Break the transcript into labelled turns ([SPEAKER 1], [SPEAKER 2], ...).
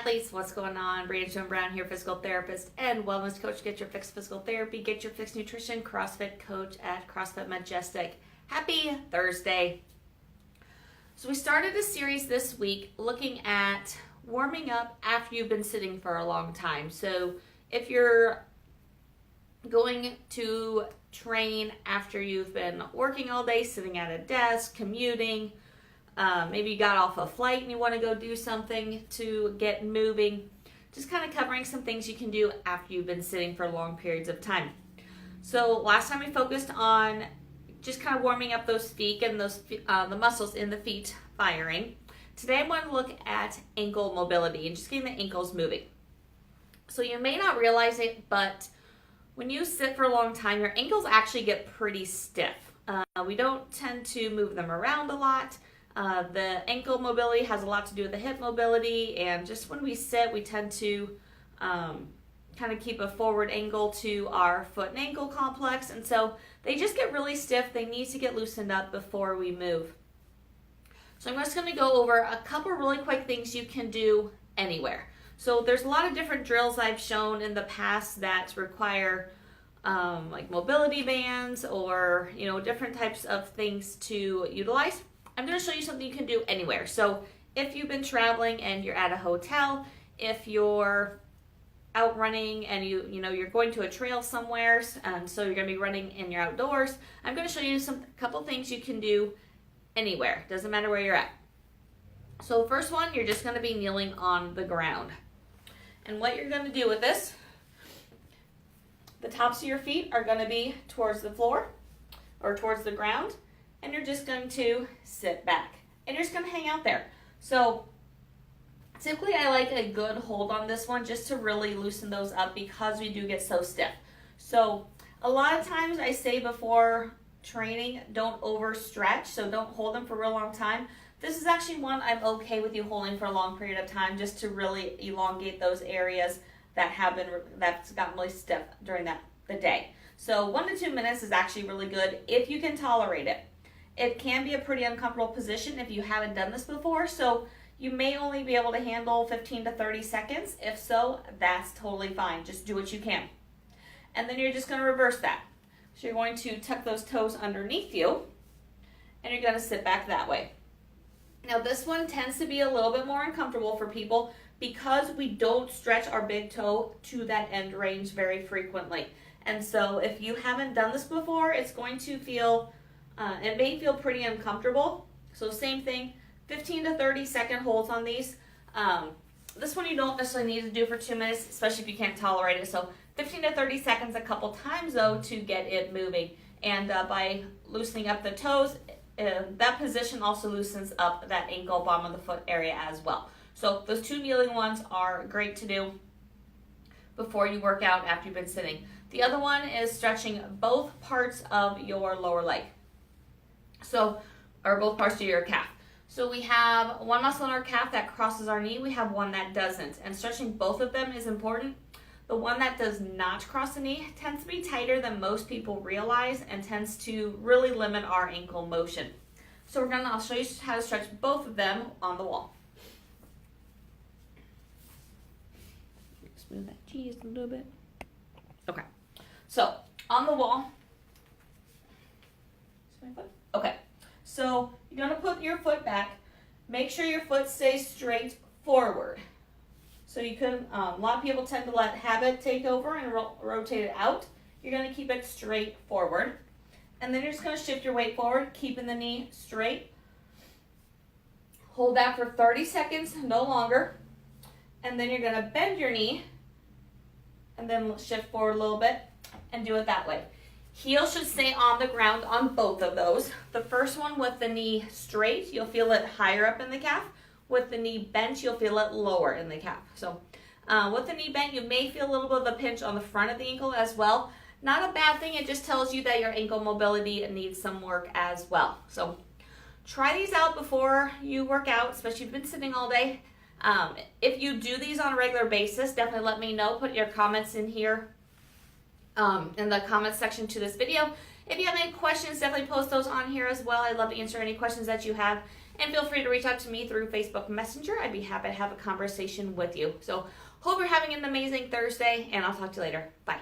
[SPEAKER 1] athletes, what's going on? Brianna Joan Brown here, physical therapist and wellness coach. Get your fix physical therapy, get your fix nutrition, CrossFit coach at CrossFit Majestic. Happy Thursday. So we started a series this week looking at warming up after you've been sitting for a long time. So if you're going to train after you've been working all day, sitting at a desk, commuting, maybe you got off a flight and you want to go do something to get moving, just kind of covering some things you can do after you've been sitting for long periods of time. So last time we focused on just kind of warming up those feet and those the muscles in the feet firing. Today I want to look at ankle mobility and just getting the ankles moving. So you may not realize it, but when you sit for a long time, your ankles actually get pretty stiff. We don't tend to move them around a lot. The ankle mobility has a lot to do with the hip mobility, and just when we sit, we tend to kind of keep a forward angle to our foot and ankle complex, and so they just get really stiff. They need to get loosened up before we move. So I'm just going to go over a couple really quick things you can do anywhere. So there's a lot of different drills I've shown in the past that require like mobility bands or different types of things to utilize. I'm going to show you something you can do anywhere. So if you've been traveling and you're at a hotel, if you're out running and you're going to a trail somewhere, and so you're going to be running in your outdoors, I'm going to show you a couple things you can do anywhere. Doesn't matter where you're at. So first one, you're just going to be kneeling on the ground. And what you're going to do with this, the tops of your feet are going to be towards the floor or towards the ground, and you're just going to sit back. And you're just going to hang out there. So typically I like a good hold on this one just to really loosen those up because we do get so stiff. So a lot of times I say before training, don't overstretch, so don't hold them for a real long time. This is actually one I'm okay with you holding for a long period of time just to really elongate those areas that's gotten really stiff during the day. So 1 to 2 minutes is actually really good if you can tolerate it. It can be a pretty uncomfortable position if you haven't done this before, so you may only be able to handle 15 to 30 seconds. If so, that's totally fine. Just do what you can. And then you're just going to reverse that. So you're going to tuck those toes underneath you, and you're going to sit back that way. Now this one tends to be a little bit more uncomfortable for people because we don't stretch our big toe to that end range very frequently. And so if you haven't done this before, it's going to feel, it may feel pretty uncomfortable. So same thing, 15 to 30 second holds on these. This one you don't necessarily need to do for 2 minutes, especially if you can't tolerate it. So 15 to 30 seconds a couple times though to get it moving. And by loosening up the toes, that position also loosens up that ankle, bottom of the foot area as well. So those two kneeling ones are great to do before you work out after you've been sitting. The other one is stretching both parts of your lower leg. Or both parts of your calf. So we have one muscle in our calf that crosses our knee. We have one that doesn't. And stretching both of them is important. The one that does not cross the knee tends to be tighter than most people realize and tends to really limit our ankle motion. So I'll show you how to stretch both of them on the wall. Just move that cheese a little bit. Okay. So on the wall. Okay. So you're going to put your foot back. Make sure your foot stays straight forward. So you can, a lot of people tend to let habit take over and rotate it out. You're going to keep it straight forward. And then you're just going to shift your weight forward, keeping the knee straight. Hold that for 30 seconds, no longer. And then you're going to bend your knee and then shift forward a little bit and do it that way. Heel should stay on the ground on both of those. The first one with the knee straight, you'll feel it higher up in the calf. With the knee bent, you'll feel it lower in the calf. So with the knee bent, you may feel a little bit of a pinch on the front of the ankle as well. Not a bad thing. It just tells you that your ankle mobility needs some work as well. So try these out before you work out, especially if you've been sitting all day. If you do these on a regular basis, definitely let me know. Put your comments in here in the comments section to this video. If you have any questions, definitely post those on here as well. I'd love to answer any questions that you have. And feel free to reach out to me through Facebook Messenger. I'd be happy to have a conversation with you. So hope you're having an amazing Thursday, and I'll talk to you later. Bye.